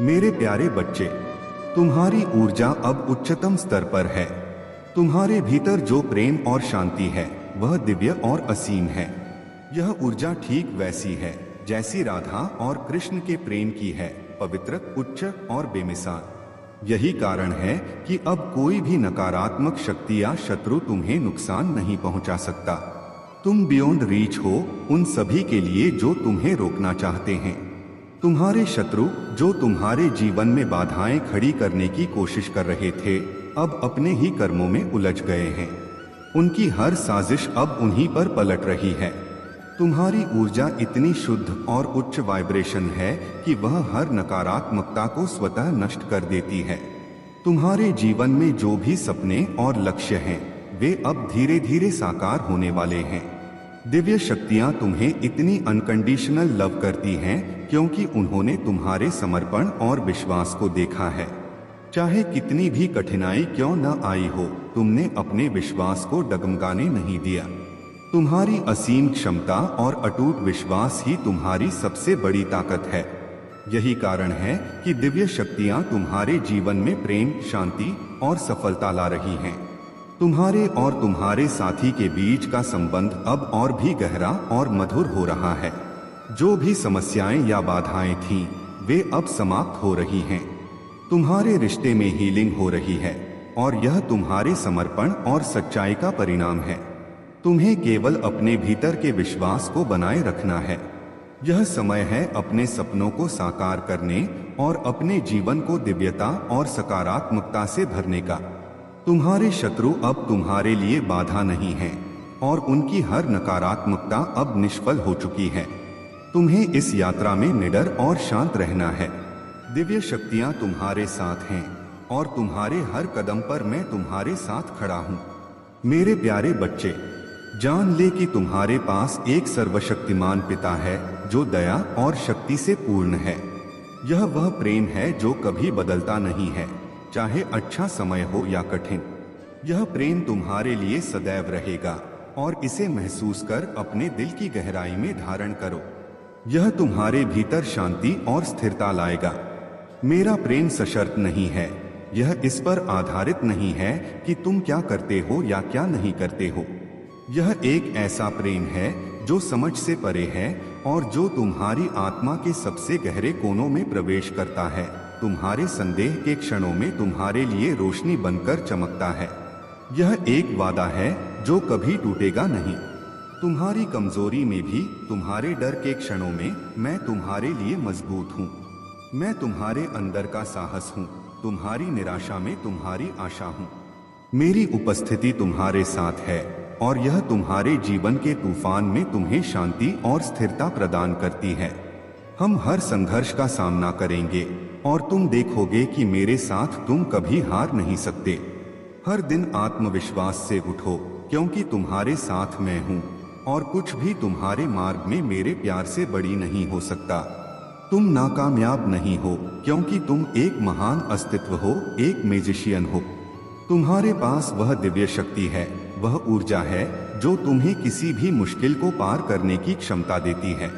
मेरे प्यारे बच्चे, तुम्हारी ऊर्जा अब उच्चतम स्तर पर है। तुम्हारे भीतर जो प्रेम और शांति है वह दिव्य और असीम है। यह ऊर्जा ठीक वैसी है जैसी राधा और कृष्ण के प्रेम की है, पवित्र, उच्च और बेमिसाल। यही कारण है कि अब कोई भी नकारात्मक शक्ति या शत्रु तुम्हें नुकसान नहीं पहुंचा सकता। तुम बियॉन्ड रीच हो उन सभी के लिए जो तुम्हें रोकना चाहते हैं। तुम्हारे शत्रु जो तुम्हारे जीवन में बाधाएं खड़ी करने की कोशिश कर रहे थे, अब अपने ही कर्मों में उलझ गए हैं। उनकी हर साजिश अब उन्हीं पर पलट रही है। तुम्हारी ऊर्जा इतनी शुद्ध और उच्च वाइब्रेशन है कि वह हर नकारात्मकता को स्वतः नष्ट कर देती है। तुम्हारे जीवन में जो भी सपने और लक्ष्य हैं, वे अब धीरे धीरे साकार होने वाले हैं। दिव्य शक्तियां तुम्हें इतनी अनकंडीशनल लव करती हैं क्योंकि उन्होंने तुम्हारे समर्पण और विश्वास को देखा है। चाहे कितनी भी कठिनाई क्यों न आई हो, तुमने अपने विश्वास को डगमगाने नहीं दिया। तुम्हारी असीम क्षमता और अटूट विश्वास ही तुम्हारी सबसे बड़ी ताकत है। यही कारण है कि दिव्य शक्तियां तुम्हारे जीवन में प्रेम, शांति और सफलता ला रही हैं। तुम्हारे और तुम्हारे साथी के बीच का संबंध अब और भी गहरा और मधुर हो रहा है। जो भी समस्याएं या बाधाएं थीं, वे अब समाप्त हो रही हैं। तुम्हारे रिश्ते में हीलिंग हो रही है और यह तुम्हारे समर्पण और सच्चाई का परिणाम है। तुम्हें केवल अपने भीतर के विश्वास को बनाए रखना है। यह समय है अपने सपनों को साकार करने और अपने जीवन को दिव्यता और सकारात्मकता से भरने का। तुम्हारे शत्रु अब तुम्हारे लिए बाधा नहीं हैं और उनकी हर नकारात्मकता अब निष्फल हो चुकी है। तुम्हें इस यात्रा में निडर और शांत रहना है। दिव्य शक्तियां तुम्हारे साथ हैं और तुम्हारे हर कदम पर मैं तुम्हारे साथ खड़ा हूं। मेरे प्यारे बच्चे, जान ले कि तुम्हारे पास एक सर्वशक्तिमान पिता है जो दया और शक्ति से पूर्ण है। यह वह प्रेम है जो कभी बदलता नहीं है, चाहे अच्छा समय हो या कठिन। यह प्रेम तुम्हारे लिए सदैव रहेगा और इसे महसूस कर अपने दिल की गहराई में धारण करो। यह तुम्हारे भीतर शांति और स्थिरता लाएगा। मेरा प्रेम सशर्त नहीं है। यह इस पर आधारित नहीं है कि तुम क्या करते हो या क्या नहीं करते हो। यह एक ऐसा प्रेम है जो समझ से परे है और जो तुम्हारी आत्मा के सबसे गहरे कोनों में प्रवेश करता है। तुम्हारे संदेह के क्षणों में तुम्हारे लिए रोशनी बनकर चमकता है। यह एक वादा है जो कभी टूटेगा नहीं। तुम्हारी कमजोरी में भी, तुम्हारे डर के क्षणों में मैं तुम्हारे लिए मजबूत हूँ। मैं तुम्हारे अंदर का साहस हूँ, तुम्हारी निराशा में तुम्हारी आशा हूँ। मेरी उपस्थिति तुम्हारे साथ है और यह तुम्हारे जीवन के तूफान में तुम्हें शांति और स्थिरता प्रदान करती है। हम हर संघर्ष का सामना करेंगे और तुम देखोगे कि मेरे साथ तुम कभी हार नहीं सकते। हर दिन आत्मविश्वास से उठो क्योंकि तुम्हारे साथ मैं हूँ और कुछ भी तुम्हारे मार्ग में मेरे प्यार से बड़ी नहीं हो सकता। तुम नाकामयाब नहीं हो क्योंकि तुम एक महान अस्तित्व हो, एक मैजिशियन हो। तुम्हारे पास वह दिव्य शक्ति है, वह ऊर्जा है जो तुम्हें किसी भी मुश्किल को पार करने की क्षमता देती है।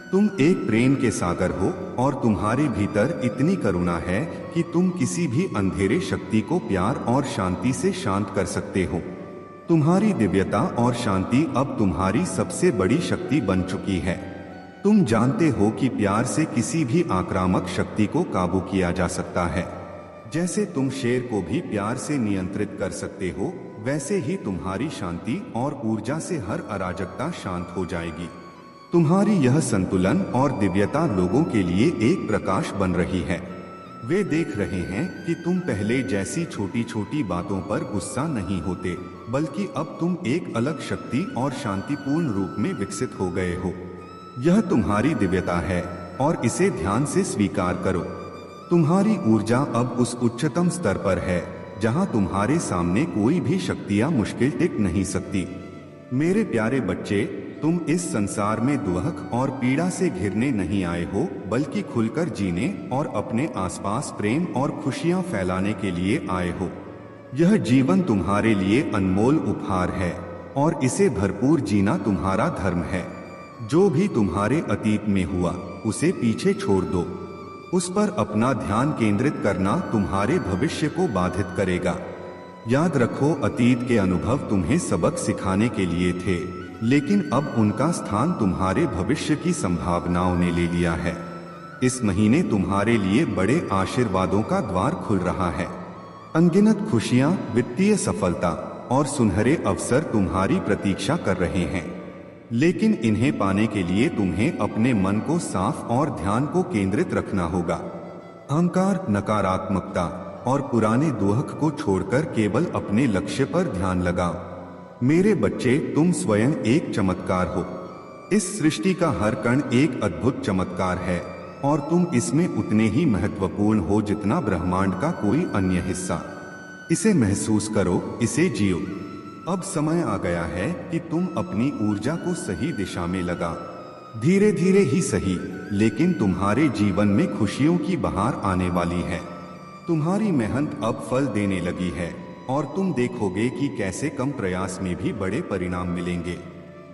तुम एक प्रेम के सागर हो और तुम्हारे भीतर इतनी करुणा है कि तुम किसी भी अंधेरे शक्ति को प्यार और शांति से शांत कर सकते हो। तुम्हारी दिव्यता और शांति अब तुम्हारी सबसे बड़ी शक्ति बन चुकी है। तुम जानते हो कि प्यार से किसी भी आक्रामक शक्ति को काबू किया जा सकता है। जैसे तुम शेर को भी प्यार से नियंत्रित कर सकते हो, वैसे ही तुम्हारी शांति और ऊर्जा से हर अराजकता शांत हो जाएगी। तुम्हारी यह संतुलन और दिव्यता लोगों के लिए एक प्रकाश बन रही है। वे देख रहे हैं कि तुम पहले जैसी छोटी छोटी बातों पर गुस्सा नहीं होते, बल्कि अब तुम एक अलग शक्ति और शांतिपूर्ण रूप में विकसित हो गए हो। यह तुम्हारी दिव्यता है और इसे ध्यान से स्वीकार करो। तुम्हारी ऊर्जा अब उस उच्चतम स्तर पर है जहां तुम्हारे सामने कोई भी शक्तियां मुश्किल टिक नहीं सकती। मेरे प्यारे बच्चे, तुम इस संसार में दुख और पीड़ा से घिरने नहीं आए हो, बल्कि खुलकर जीने और अपने आसपास प्रेम और खुशियां फैलाने के लिए आए हो। यह जीवन तुम्हारे लिए अनमोल उपहार है और इसे भरपूर जीना तुम्हारा धर्म है। जो भी तुम्हारे अतीत में हुआ, उसे पीछे छोड़ दो। उस पर अपना ध्यान केंद्रित करना तुम्हारे भविष्य को बाधित करेगा। याद रखो, अतीत के अनुभव तुम्हें सबक सिखाने के लिए थे, लेकिन अब उनका स्थान तुम्हारे भविष्य की संभावनाओं ने ले लिया है। इस महीने तुम्हारे लिए बड़े आशीर्वादों का द्वार खुल रहा है। अनगिनत खुशियां, वित्तीय सफलता और सुनहरे अवसर तुम्हारी प्रतीक्षा कर रहे हैं, लेकिन इन्हें पाने के लिए तुम्हें अपने मन को साफ और ध्यान को केंद्रित रखना होगा। अहंकार, नकारात्मकता और पुराने दुख को छोड़कर केवल अपने लक्ष्य पर ध्यान लगाओ। मेरे बच्चे, तुम स्वयं एक चमत्कार हो। इस सृष्टि का हर कण एक अद्भुत चमत्कार है और तुम इसमें उतने ही महत्वपूर्ण हो जितना ब्रह्मांड का कोई अन्य हिस्सा। इसे महसूस करो, इसे जियो। अब समय आ गया है कि तुम अपनी ऊर्जा को सही दिशा में लगाओ। धीरे धीरे ही सही, लेकिन तुम्हारे जीवन में खुशियों की बहार आने वाली है। तुम्हारी मेहनत अब फल देने लगी है और तुम देखोगे कि कैसे कम प्रयास में भी बड़े परिणाम मिलेंगे।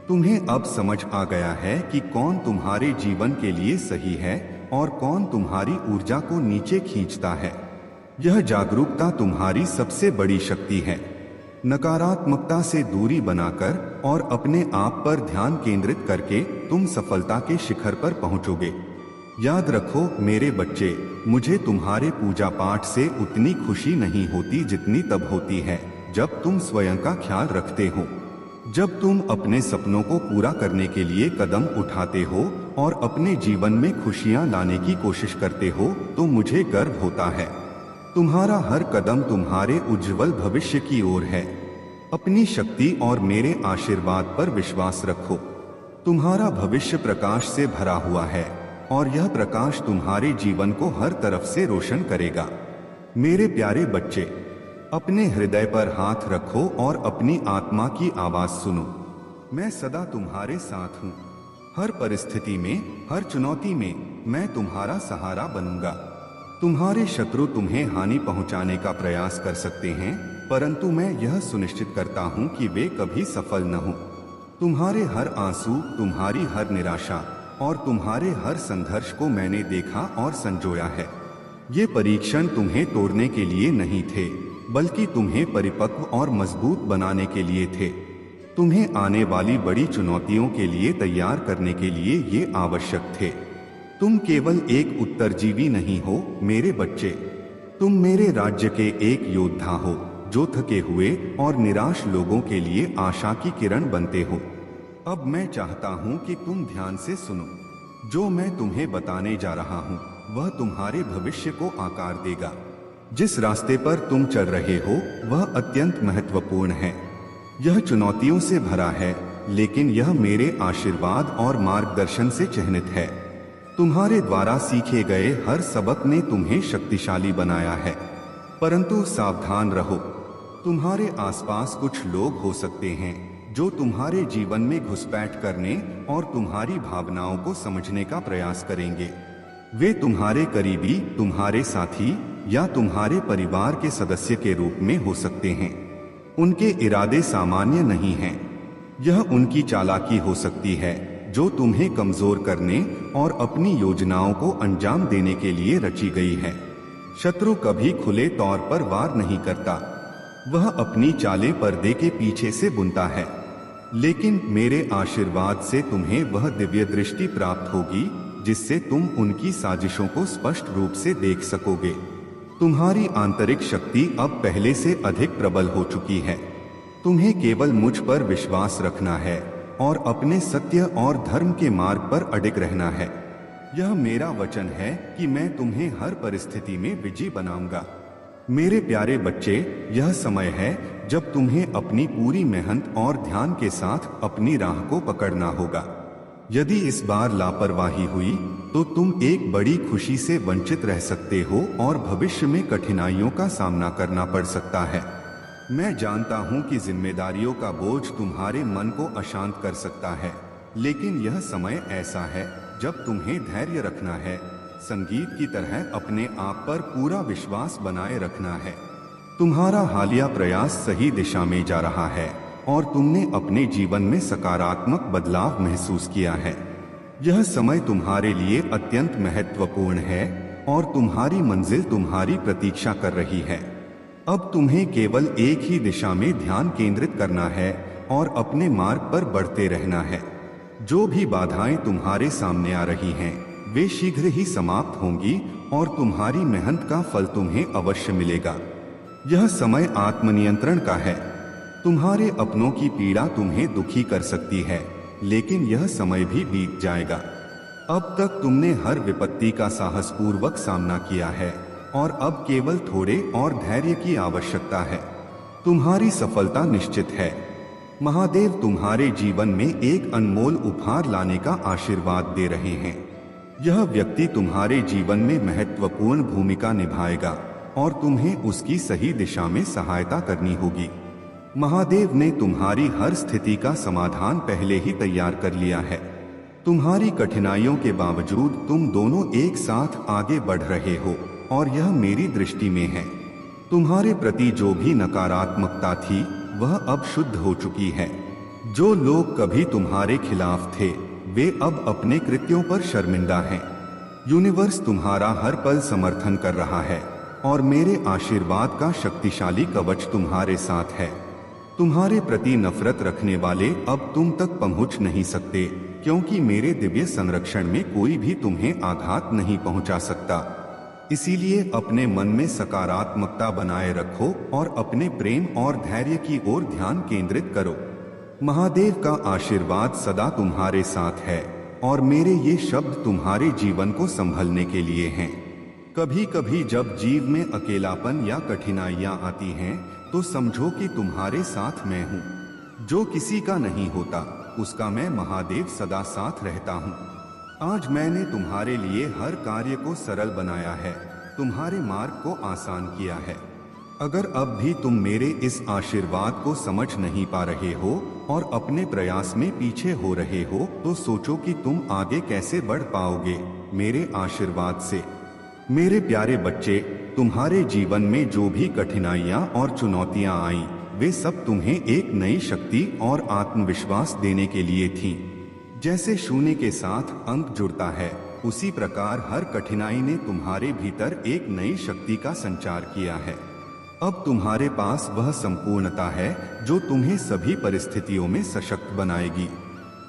तुम्हें अब समझ आ गया है कि कौन तुम्हारे जीवन के लिए सही है और कौन तुम्हारी ऊर्जा को नीचे खींचता है। यह जागरूकता तुम्हारी सबसे बड़ी शक्ति है। नकारात्मकता से दूरी बनाकर और अपने आप पर ध्यान केंद्रित करके तुम सफलता के शिखर पर पहुंचोगे। याद रखो मेरे बच्चे, मुझे तुम्हारे पूजा पाठ से उतनी खुशी नहीं होती जितनी तब होती है जब तुम स्वयं का ख्याल रखते हो। जब तुम अपने सपनों को पूरा करने के लिए कदम उठाते हो और अपने जीवन में खुशियां लाने की कोशिश करते हो तो मुझे गर्व होता है। तुम्हारा हर कदम तुम्हारे उज्जवल भविष्य की ओर है। अपनी शक्ति और मेरे आशीर्वाद पर विश्वास रखो। तुम्हारा भविष्य प्रकाश से भरा हुआ है और यह प्रकाश तुम्हारे जीवन को हर तरफ से रोशन करेगा। मेरे प्यारे बच्चे, अपने हृदय पर हाथ रखो और अपनी आत्मा की आवाज सुनो। मैं सदा तुम्हारे साथ हूँ। हर परिस्थिति में, हर चुनौती में मैं तुम्हारा सहारा बनूंगा। तुम्हारे शत्रु तुम्हें हानि पहुंचाने का प्रयास कर सकते हैं, परंतु मैं यह सुनिश्चित करता हूं कि वे कभी सफल न हों। तुम्हारे हर आंसू, तुम्हारी हर निराशा और तुम्हारे हर संघर्ष को मैंने देखा और संजोया है। ये परीक्षण तुम्हें तोड़ने के लिए नहीं थे, बल्कि तुम्हें परिपक्व और मजबूत बनाने के लिए थे। तुम्हें आने वाली बड़ी चुनौतियों के लिए तैयार करने के लिए ये आवश्यक थे। तुम केवल एक उत्तरजीवी नहीं हो मेरे बच्चे, तुम मेरे राज्य के एक योद्धा हो जो थके हुए और निराश लोगों के लिए आशा की किरण बनते हो। अब मैं चाहता हूं कि तुम ध्यान से सुनो। जो मैं तुम्हें बताने जा रहा हूं वह तुम्हारे भविष्य को आकार देगा। जिस रास्ते पर तुम चल रहे हो वह अत्यंत महत्वपूर्ण है। यह चुनौतियों से भरा है, लेकिन यह मेरे आशीर्वाद और मार्गदर्शन से चिह्नित है। तुम्हारे द्वारा सीखे गए हर सबक ने तुम्हें शक्तिशाली बनाया है, परंतु सावधान रहो। तुम्हारे आसपास कुछ लोग हो सकते हैं जो तुम्हारे जीवन में घुसपैठ करने और तुम्हारी भावनाओं को समझने का प्रयास करेंगे। वे तुम्हारे करीबी, तुम्हारे साथी या तुम्हारे परिवार के सदस्य के रूप में हो सकते हैं। उनके इरादे सामान्य नहीं हैं। यह उनकी चालाकी हो सकती है जो तुम्हें कमजोर करने और अपनी योजनाओं को अंजाम देने के लिए रची गई है। शत्रु कभी खुले तौर पर वार नहीं करता, वह अपनी चालें पर्दे के पीछे से बुनता है। लेकिन मेरे आशीर्वाद से तुम्हें वह दिव्य दृष्टि प्राप्त होगी जिससे तुम उनकी साजिशों को स्पष्ट रूप से देख सकोगे। तुम्हारी आंतरिक शक्ति अब पहले से अधिक प्रबल हो चुकी है। तुम्हें केवल मुझ पर विश्वास रखना है और अपने सत्य और धर्म के मार्ग पर अडिग रहना है। यह मेरा वचन है कि मैं तुम्हें हर परिस्थिति में विजयी बनाऊंगा। मेरे प्यारे बच्चे, यह समय है जब तुम्हें अपनी पूरी मेहनत और ध्यान के साथ अपनी राह को पकड़ना होगा। यदि इस बार लापरवाही हुई तो तुम एक बड़ी खुशी से वंचित रह सकते हो और भविष्य में कठिनाइयों का सामना करना पड़ सकता है। मैं जानता हूं कि जिम्मेदारियों का बोझ तुम्हारे मन को अशांत कर सकता है, लेकिन यह समय ऐसा है जब तुम्हें धैर्य रखना है, संगीत की तरह अपने आप पर पूरा विश्वास बनाए रखना है। तुम्हारा हालिया प्रयास सही दिशा में जा रहा है और तुमने अपने जीवन में सकारात्मक बदलाव महसूस किया है। यह समय तुम्हारे लिए अत्यंत महत्वपूर्ण है और तुम्हारी मंजिल तुम्हारी प्रतीक्षा कर रही है। अब तुम्हें केवल एक ही दिशा में ध्यान केंद्रित करना है और अपने मार्ग पर बढ़ते रहना है। जो भी बाधाएं तुम्हारे सामने आ रही हैं, वे शीघ्र ही समाप्त होंगी और तुम्हारी मेहनत का फल तुम्हें अवश्य मिलेगा। यह समय आत्मनियंत्रण का है। तुम्हारे अपनों की पीड़ा तुम्हें दुखी कर सकती है, लेकिन यह समय भी बीत जाएगा। अब तक तुमने हर विपत्ति का साहसपूर्वक सामना किया है और अब केवल थोड़े और धैर्य की आवश्यकता है। तुम्हारी सफलता निश्चित है। महादेव तुम्हारे जीवन में एक अनमोल उपहार लाने का आशीर्वाद दे रहे हैं। यह व्यक्ति तुम्हारे जीवन में महत्वपूर्ण भूमिका निभाएगा और तुम्हें उसकी सही दिशा में सहायता करनी होगी। महादेव ने तुम्हारी हर स्थिति का समाधान पहले ही तैयार कर लिया है। तुम्हारी कठिनाइयों के बावजूद तुम दोनों एक साथ आगे बढ़ रहे हो और यह मेरी दृष्टि में है। तुम्हारे प्रति जो भी नकारात्मकता थी वह अब शुद्ध हो चुकी है। जो लोग कभी तुम्हारे खिलाफ थे वे अब अपने कृत्यों पर शर्मिंदा हैं। यूनिवर्स तुम्हारा हर पल समर्थन कर रहा है और मेरे आशीर्वाद का शक्तिशाली कवच तुम्हारे साथ है। तुम्हारे प्रति नफरत रखने वाले अब तुम तक पहुंच नहीं सकते, क्योंकि मेरे दिव्य संरक्षण में कोई भी तुम्हें आघात नहीं पहुंचा सकता। इसीलिए अपने मन में सकारात्मकता बनाए रखो और अपने प्रेम और धैर्य की ओर ध्यान केंद्रित करो। महादेव का आशीर्वाद सदा तुम्हारे साथ है और मेरे ये शब्द तुम्हारे जीवन को संभलने के लिए हैं। कभी कभी जब जीव में अकेलापन या कठिनाइयां आती हैं, तो समझो कि तुम्हारे साथ मैं हूँ। जो किसी का नहीं होता उसका मैं महादेव सदा साथ रहता हूँ। आज मैंने तुम्हारे लिए हर कार्य को सरल बनाया है, तुम्हारे मार्ग को आसान किया है। अगर अब भी तुम मेरे इस आशीर्वाद को समझ नहीं पा रहे हो और अपने प्रयास में पीछे हो रहे हो, तो सोचो कि तुम आगे कैसे बढ़ पाओगे मेरे आशीर्वाद से। मेरे प्यारे बच्चे, तुम्हारे जीवन में जो भी कठिनाइयां और चुनौतियां आई, वे सब तुम्हें एक नई शक्ति और आत्मविश्वास देने के लिए थीं। जैसे शून्य के साथ अंक जुड़ता है, उसी प्रकार हर कठिनाई ने तुम्हारे भीतर एक नई शक्ति का संचार किया है। अब तुम्हारे पास वह संपूर्णता है जो तुम्हें सभी परिस्थितियों में सशक्त बनाएगी।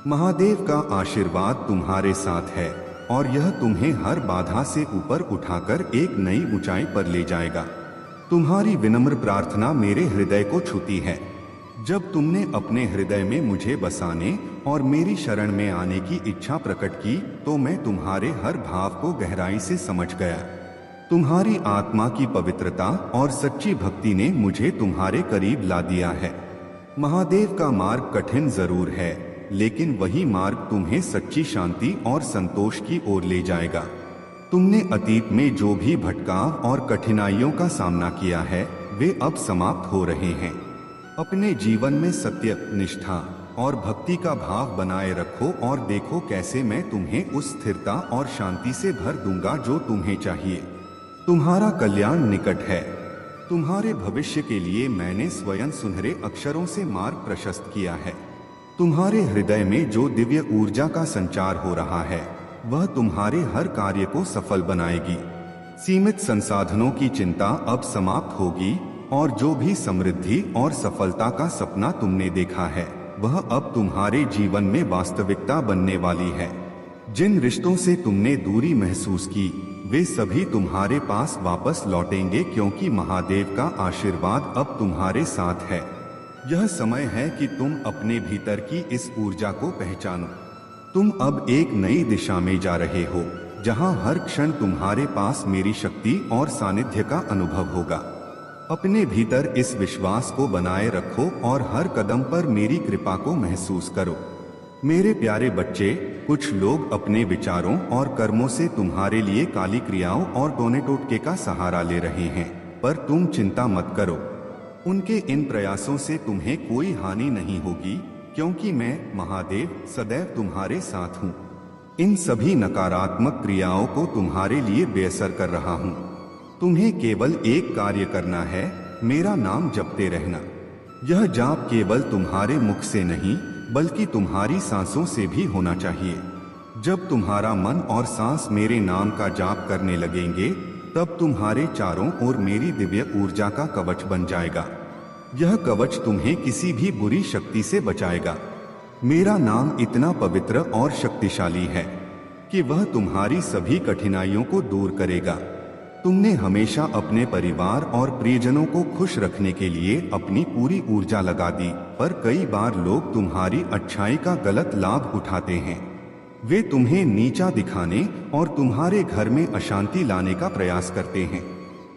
महादेव का आशीर्वाद तुम्हारे साथ है और यह तुम्हें हर बाधा से ऊपर उठाकर एक नई ऊंचाई पर ले जाएगा। तुम्हारी विनम्र प्रार्थना मेरे हृदय को छूती है। जब तुमने अपने हृदय में मुझे बसाने और मेरी शरण में आने की इच्छा प्रकट की, तो मैं तुम्हारे हर भाव को गहराई से समझ गया। तुम्हारी आत्मा की पवित्रता और सच्ची भक्ति ने मुझे तुम्हारे करीब ला दिया है। महादेव का मार्ग कठिन जरूर है, लेकिन वही मार्ग तुम्हें सच्ची शांति और संतोष की ओर ले जाएगा। तुमने अतीत में जो भी भटकाव और कठिनाइयों का सामना किया है, वे अब समाप्त हो रहे हैं। अपने जीवन में सत्य, निष्ठा और भक्ति का भाव बनाए रखो और देखो कैसे मैं तुम्हें उस स्थिरता और शांति से भर दूंगा जो तुम्हें चाहिए। तुम्हारा कल्याण निकट है। तुम्हारे भविष्य के लिए मैंने स्वयं सुनहरे अक्षरों से मार्ग प्रशस्त किया है। तुम्हारे हृदय में जो दिव्य ऊर्जा का संचार हो रहा है, वह तुम्हारे हर कार्य को सफल बनाएगी। सीमित संसाधनों की चिंता अब समाप्त होगी और जो भी समृद्धि और सफलता का सपना तुमने देखा है, वह अब तुम्हारे जीवन में वास्तविकता बनने वाली है। जिन रिश्तों से तुमने दूरी महसूस की, वे सभी तुम्हारे पास वापस लौटेंगे, क्योंकि महादेव का आशीर्वाद अब तुम्हारे साथ है। यह समय है कि तुम अपने भीतर की इस ऊर्जा को पहचानो। तुम अब एक नई दिशा में जा रहे हो, जहां हर क्षण तुम्हारे पास मेरी शक्ति और सानिध्य का अनुभव होगा। अपने भीतर इस विश्वास को बनाए रखो और हर कदम पर मेरी कृपा को महसूस करो। मेरे प्यारे बच्चे, कुछ लोग अपने विचारों और कर्मों से तुम्हारे लिए काली क्रियाओं और टोने टोटके का सहारा ले रहे हैं, पर तुम चिंता मत करो। उनके इन प्रयासों से तुम्हें कोई हानि नहीं होगी, क्योंकि मैं महादेव सदैव तुम्हारे साथ हूँ। इन सभी नकारात्मक क्रियाओं को तुम्हारे लिए बेअसर कर रहा हूँ। तुम्हें केवल एक कार्य करना है, मेरा नाम जपते रहना। यह जाप केवल तुम्हारे मुख से नहीं, बल्कि तुम्हारी सांसों से भी होना चाहिए। जब तुम्हारा मन और सांस मेरे नाम का जाप करने लगेंगे, तब तुम्हारे चारों ओर मेरी दिव्य ऊर्जा का कवच बन जाएगा। यह कवच तुम्हें किसी भी बुरी शक्ति से बचाएगा। मेरा नाम इतना पवित्र और शक्तिशाली है कि वह तुम्हारी सभी कठिनाइयों को दूर करेगा। तुमने हमेशा अपने परिवार और प्रियजनों को खुश रखने के लिए अपनी पूरी ऊर्जा लगा दी, पर कई बार लोग तुम्हारी अच्छाई का गलत लाभ उठाते हैं। वे तुम्हें नीचा दिखाने और तुम्हारे घर में अशांति लाने का प्रयास करते हैं,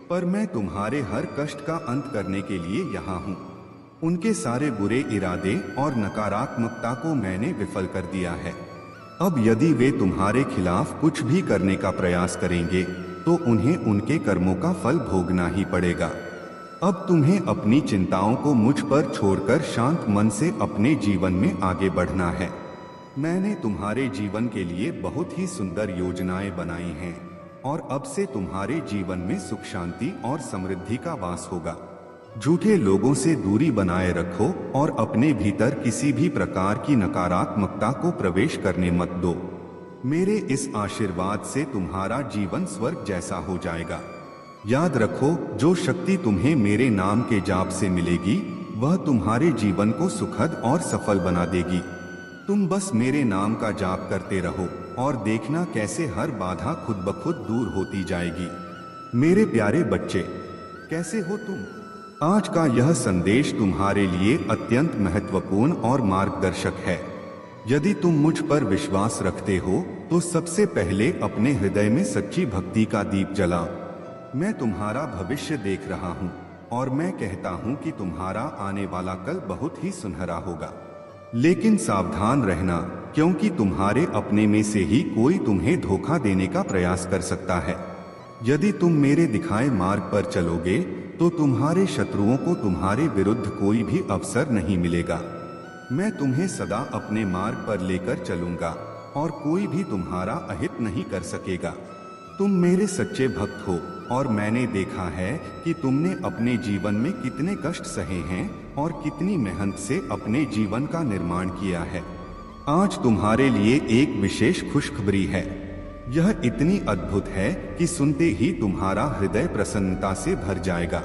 पर मैं तुम्हारे हर कष्ट का अंत करने के लिए यहाँ हूँ। उनके सारे बुरे इरादे और नकारात्मकता को मैंने विफल कर दिया है। अब यदि वे तुम्हारे खिलाफ कुछ भी करने का प्रयास करेंगे, तो उन्हें उनके कर्मों का फल भोगना ही पड़ेगा। अब तुम्हें अपनी चिंताओं को मुझ पर छोड़कर शांत मन से अपने जीवन में आगे बढ़ना है। मैंने तुम्हारे जीवन के लिए बहुत ही सुंदर योजनाएं बनाई हैं, और अब से तुम्हारे जीवन में सुख शांति और समृद्धि का वास होगा। झूठे लोगों से दूरी बनाए रखो और अपने भीतर किसी भी प्रकार की नकारात्मकता को प्रवेश करने मत दो। मेरे इस आशीर्वाद से तुम्हारा जीवन स्वर्ग जैसा हो जाएगा। याद रखो, जो शक्ति तुम्हें मेरे नाम के जाप से मिलेगी, वह तुम्हारे जीवन को सुखद और सफल बना देगी। तुम बस मेरे नाम का जाप करते रहो और देखना कैसे हर बाधा खुद ब खुद दूर होती जाएगी। मेरे प्यारे बच्चे, कैसे हो तुम? आज का यह संदेश तुम्हारे लिए अत्यंत महत्वपूर्ण और मार्गदर्शक है। यदि तुम मुझ पर विश्वास रखते हो, तो सबसे पहले अपने हृदय में सच्ची भक्ति का दीप जलाओ। मैं तुम्हारा भविष्य देख रहा हूँ और मैं कहता हूँ कि तुम्हारा आने वाला कल बहुत ही सुनहरा होगा। लेकिन सावधान रहना, क्योंकि तुम्हारे अपने में से ही कोई तुम्हें धोखा देने का प्रयास कर सकता है। यदि तुम मेरे दिखाए मार्ग पर चलोगे, तो तुम्हारे शत्रुओं को तुम्हारे विरुद्ध कोई भी अवसर नहीं मिलेगा। मैं तुम्हें सदा अपने मार्ग पर लेकर चलूंगा और कोई भी तुम्हारा अहित नहीं कर सकेगा। तुम मेरे सच्चे भक्त हो और मैंने देखा है कि तुमने अपने जीवन में कितने कष्ट सहे हैं और कितनी मेहनत से अपने जीवन का निर्माण किया है। आज तुम्हारे लिए एक विशेष खुशखबरी है। यह इतनी अद्भुत है कि सुनते ही तुम्हारा हृदय प्रसन्नता से भर जाएगा।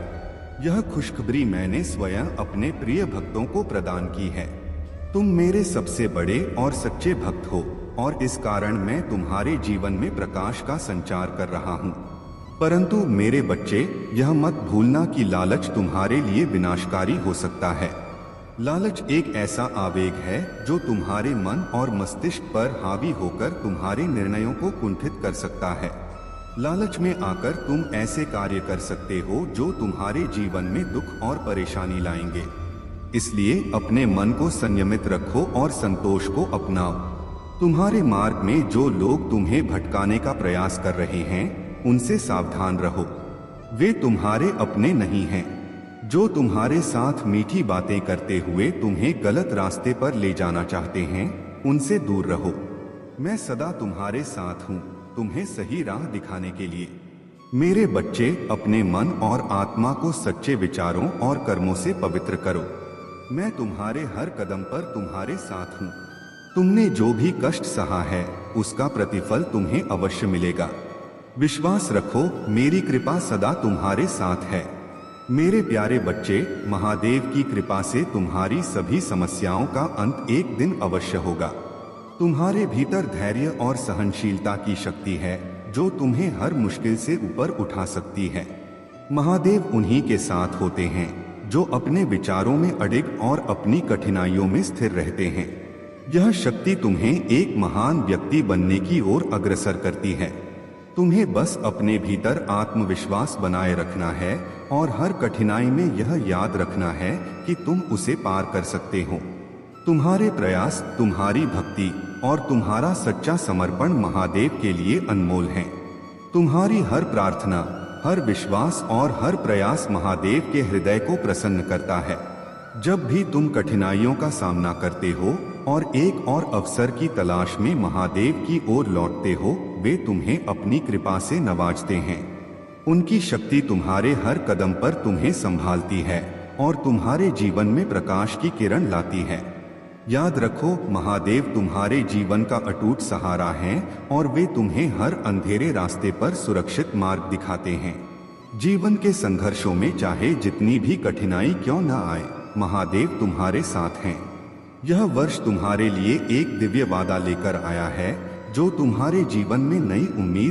यह खुशखबरी मैंने स्वयं अपने प्रिय भक्तों को प्रदान की है। तुम मेरे सबसे बड़े और सच्चे भक्त हो और इस कारण मैं तुम्हारे जीवन में प्रकाश का संचार कर रहा हूँ। परंतु मेरे बच्चे, यह मत भूलना कि लालच तुम्हारे लिए विनाशकारी हो सकता है। लालच एक ऐसा आवेग है जो तुम्हारे मन और मस्तिष्क पर हावी होकर तुम्हारे निर्णयों को कुंठित कर सकता है। लालच में आकर तुम ऐसे कार्य कर सकते हो जो तुम्हारे जीवन में दुख और परेशानी लाएंगे। इसलिए अपने मन को संयमित रखो और संतोष को अपनाओ। तुम्हारे मार्ग में जो लोग तुम्हें भटकाने का प्रयास कर रहे हैं, उनसे सावधान रहो। वे तुम्हारे अपने नहीं हैं। जो तुम्हारे साथ मीठी बातें करते हुए तुम्हें गलत रास्ते पर ले जाना चाहते हैं, उनसे दूर रहो। मैं सदा तुम्हारे साथ हूँ, तुम्हें सही राह दिखाने के लिए। मेरे बच्चे, अपने मन और आत्मा को सच्चे विचारों और कर्मों से पवित्र करो। मैं तुम्हारे हर कदम पर तुम्हारे साथ हूँ। तुमने जो भी कष्ट सहा है, उसका प्रतिफल तुम्हें अवश्य मिलेगा। विश्वास रखो, मेरी कृपा सदा तुम्हारे साथ है। मेरे प्यारे बच्चे, महादेव की कृपा से तुम्हारी सभी समस्याओं का अंत एक दिन अवश्य होगा। तुम्हारे भीतर धैर्य और सहनशीलता की शक्ति है जो तुम्हें हर मुश्किल से ऊपर उठा सकती है। महादेव उन्हीं के साथ होते हैं जो अपने विचारों में अडिग और अपनी कठिनाइयों में स्थिर रहते हैं। यह शक्ति तुम्हें एक महान व्यक्ति बनने की ओर अग्रसर करती है। तुम्हें बस अपने भीतर आत्मविश्वास बनाए रखना है और हर कठिनाई में यह याद रखना है कि तुम उसे पार कर सकते हो। तुम्हारे प्रयास, तुम्हारी भक्ति और तुम्हारा सच्चा समर्पण महादेव के लिए अनमोल हैं। तुम्हारी हर प्रार्थना, हर विश्वास और हर प्रयास महादेव के हृदय को प्रसन्न करता है। जब भी तुम कठिनाइयों का सामना करते हो और एक और अवसर की तलाश में महादेव की ओर लौटते हो, वे तुम्हें अपनी कृपा से नवाजते हैं। उनकी शक्ति तुम्हारे हर कदम पर तुम्हें संभालती है और तुम्हारे जीवन में प्रकाश की किरण लाती है। याद रखो, महादेव तुम्हारे जीवन का अटूट सहारा हैं और वे तुम्हें हर अंधेरे रास्ते पर सुरक्षित मार्ग दिखाते हैं। जीवन के संघर्षों में चाहे जितनी भी कठिनाई क्यों न आए, महादेव तुम्हारे साथ हैं। यह वर्ष तुम्हारे लिए एक दिव्य वादा लेकर आया है, जो तुम्हारे जीवन में नई उम्मीद